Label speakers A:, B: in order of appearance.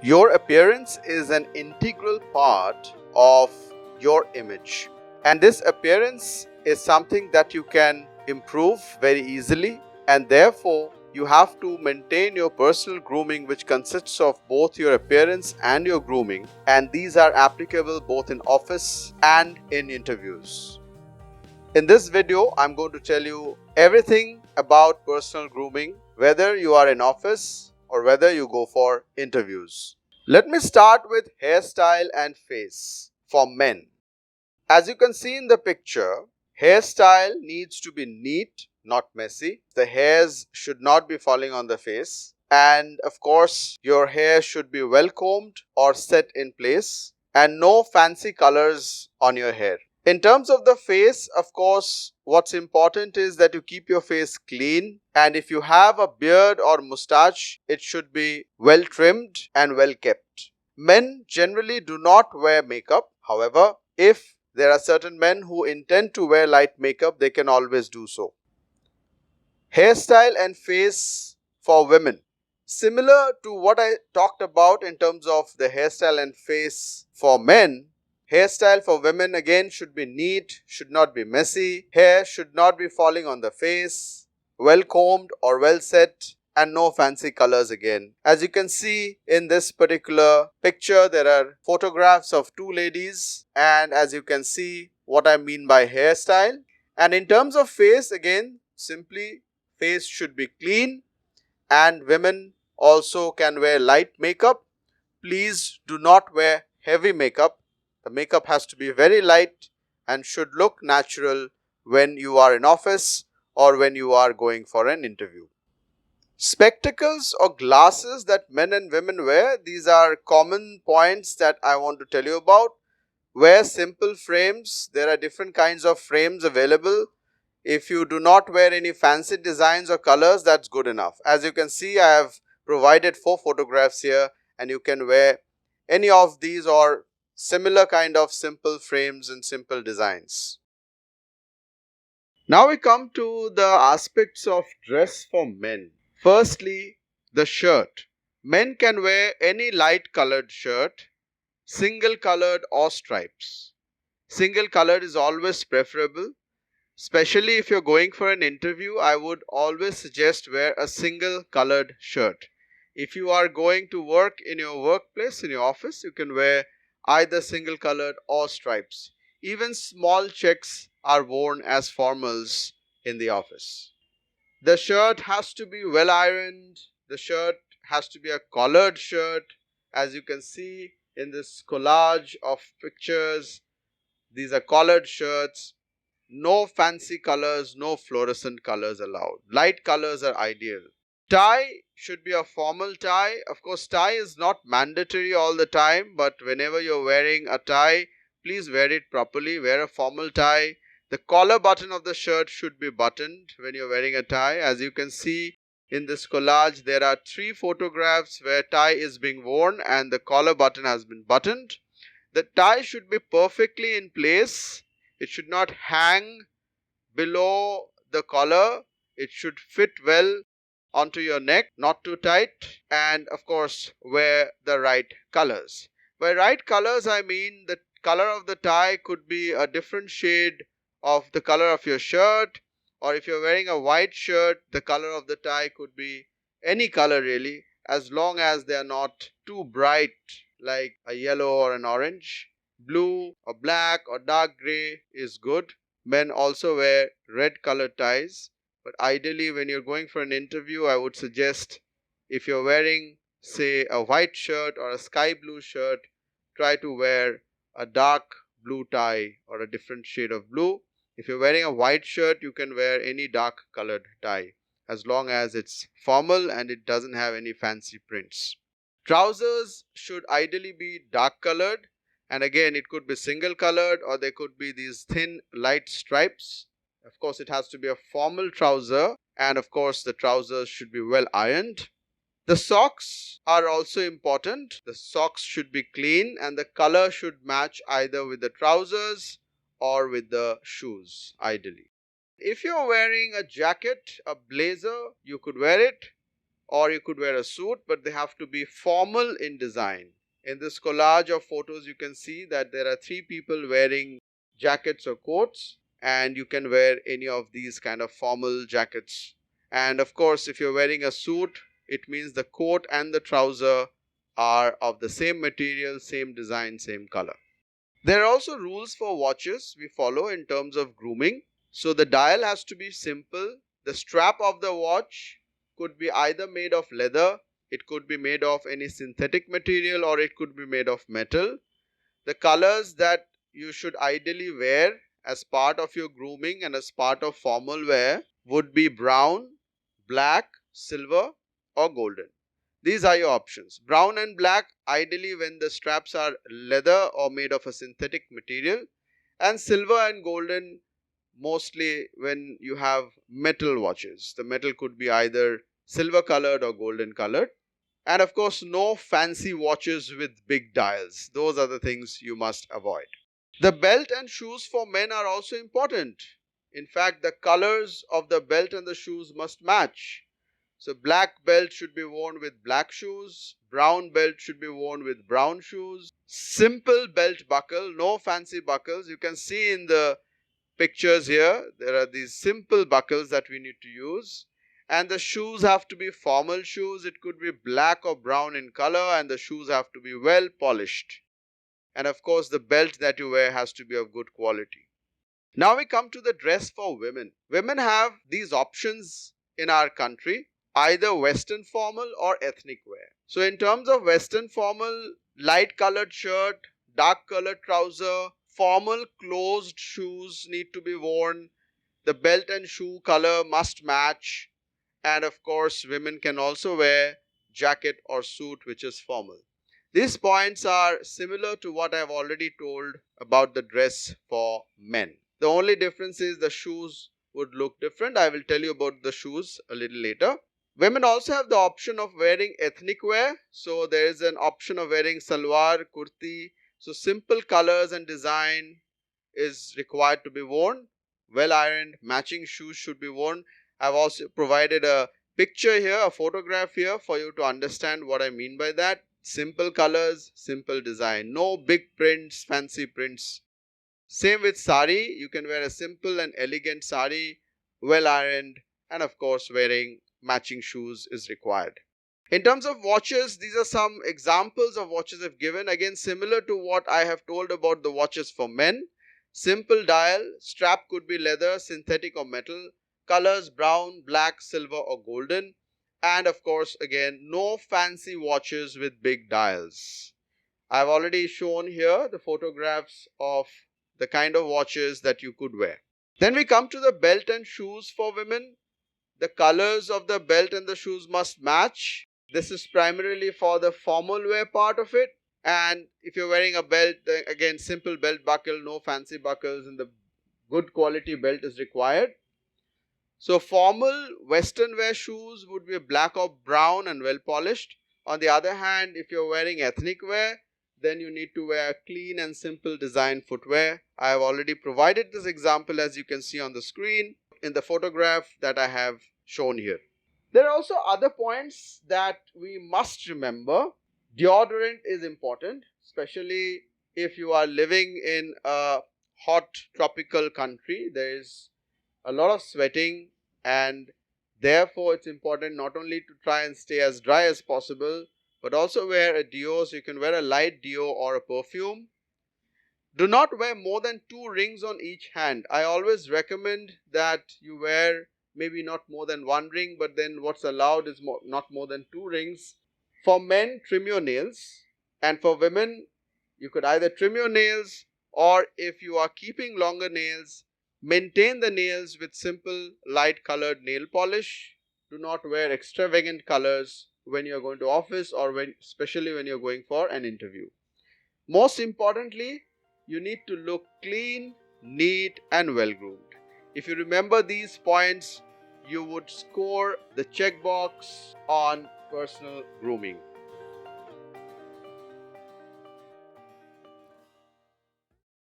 A: Your appearance is an integral part of your image, and this appearance is something that you can improve very easily, and therefore you have to maintain your personal grooming, which consists of both your appearance and your grooming, and these are applicable both in office and in interviews. In this video, I'm going to tell you everything about personal grooming, whether you are in office or whether you go for interviews. Let me start with hairstyle and face for men. As you can see in the picture, hairstyle needs to be neat, not messy. The hairs should not be falling on the face. And of course, your hair should be well combed or set in place, and no fancy colors on your hair. In terms of the face, of course, what's important is that you keep your face clean, and if you have a beard or mustache, it should be well trimmed and well kept. Men generally do not wear makeup. However, if there are certain men who intend to wear light makeup, they can always do so. Hairstyle and face for women. Similar to what I talked about in terms of the hairstyle and face for men, hairstyle for women again should be neat, should not be messy. Hair should not be falling on the face, well combed or well set, and no fancy colors again. As you can see in this particular picture, there are photographs of two ladies, and as you can see what I mean by hairstyle. And in terms of face, again, simply face should be clean, and women also can wear light makeup. Please do not wear heavy makeup. The makeup has to be very light and should look natural when you are in office or when you are going for an interview. Spectacles or glasses that men and women wear, these are common points that I want to tell you about. Wear simple frames. There are different kinds of frames available. If you do not wear any fancy designs or colors, that's good enough. As you can see, I have provided 4 photographs here, and you can wear any of these or similar kind of simple frames and simple designs. Now we come to the aspects of dress for men. Firstly, the shirt. Men can wear any light colored shirt, single colored or stripes. Single colored is always preferable. Especially if you're going for an interview, I would always suggest wear a single colored shirt. If you are going to work in your workplace, in your office, you can wear either single colored or stripes. Even small checks are worn as formals in the office. The shirt has to be well ironed. The shirt has to be a collared shirt. As you can see in this collage of pictures, these are collared shirts. No fancy colors, no fluorescent colors allowed. Light colors are ideal. Tie should be a formal tie. Of course, tie is not mandatory all the time, but whenever you're wearing a tie, please wear it properly. Wear a formal tie. The collar button of the shirt should be buttoned when you're wearing a tie. As you can see in this collage, there are 3 photographs where tie is being worn and the collar button has been buttoned. The tie should be perfectly in place. It should not hang below the collar. It should fit well onto your neck, not too tight, and of course wear the right colors. By right colors, I mean the color of the tie could be a different shade of the color of your shirt, or if you're wearing a white shirt, the color of the tie could be any color really, as long as they are not too bright like a yellow or an orange. Blue or black or dark gray is good. Men also wear red colored ties, but ideally when you're going for an interview, I would suggest if you're wearing say a white shirt or a sky blue shirt, try to wear a dark blue tie or a different shade of blue. If you're wearing a white shirt, you can wear any dark colored tie as long as it's formal and it doesn't have any fancy prints. Trousers should ideally be dark colored, and again it could be single colored or there could be these thin light stripes. Of course, it has to be a formal trouser, and of course the trousers should be well ironed. The socks are also important. The socks should be clean and the color should match either with the trousers or with the shoes ideally. If you're wearing a jacket, a blazer, you could wear it, or you could wear a suit, but they have to be formal in design. In this collage of photos, you can see that there are 3 people wearing jackets or coats, and you can wear any of these kind of formal jackets. And of course, if you're wearing a suit, it means the coat and the trouser are of the same material, same design, same color. There are also rules for watches we follow in terms of grooming. So the dial has to be simple. The strap of the watch could be either made of leather, it could be made of any synthetic material, or it could be made of metal. The colors that you should ideally wear as part of your grooming and as part of formal wear would be brown, black, silver, or golden. These are your options. Brown and black ideally when the straps are leather or made of a synthetic material, and silver and golden mostly when you have metal watches. The metal could be either silver colored or golden colored. And of course, no fancy watches with big dials. Those are the things you must avoid. The belt and shoes for men are also important. In fact, the colors of the belt and the shoes must match. So black belt should be worn with black shoes, brown belt should be worn with brown shoes. Simple belt buckle, no fancy buckles. You can see in the pictures here, there are these simple buckles that we need to use. And the shoes have to be formal shoes. It could be black or brown in color, and the shoes have to be well polished. And of course, the belt that you wear has to be of good quality. Now we come to the dress for women. Women have these options in our country, either Western formal or ethnic wear. So in terms of Western formal, light colored shirt, dark colored trouser, formal closed shoes need to be worn. The belt and shoe color must match. And of course, women can also wear jacket or suit which is formal. These points are similar to what I have already told about the dress for men. The only difference is the shoes would look different. I will tell you about the shoes a little later. Women also have the option of wearing ethnic wear. So there is an option of wearing salwar, kurti. So simple colors and design is required to be worn. Well ironed, matching shoes should be worn. I've also provided a picture here, a photograph here for you to understand what I mean by that. Simple colors, simple design. No big prints, fancy prints. Same with sari. You can wear a simple and elegant sari, well ironed, and of course wearing matching shoes is required. In terms of watches, these are some examples of watches I've given. Again, similar to what I have told about the watches for men. Simple dial, strap could be leather, synthetic or metal, colors brown, black, silver or golden, and of course again no fancy watches with big dials. I've already shown here the photographs of the kind of watches that you could wear. Then we come to the belt and shoes for women. The colors of the belt and the shoes must match. This is primarily for the formal wear part of it. And if you're wearing a belt, again simple belt buckle, no fancy buckles, and the good quality belt is required. So formal western wear shoes would be black or brown and well polished. On the other hand, if you're wearing ethnic wear, then you need to wear clean and simple design footwear. I have already provided this example as you can see on the screen in the photograph that I have shown here. There are also other points that we must remember. Deodorant is important, especially if you are living in a hot tropical country. There is a lot of sweating, and therefore it's important not only to try and stay as dry as possible, but also wear a deo. So you can wear a light deo or a perfume. Do not wear more than 2 rings on each hand. I always recommend that you wear maybe not more than 1 ring, but then what's allowed is not more than 2 rings. For men, trim your nails, and for women, you could either trim your nails, or if you are keeping longer nails, maintain the nails with simple light colored nail polish. Do not wear extravagant colors when you are going to office, or especially when you are going for an interview. Most importantly, you need to look clean, neat and well groomed. If you remember these points, you would score the checkbox on personal grooming.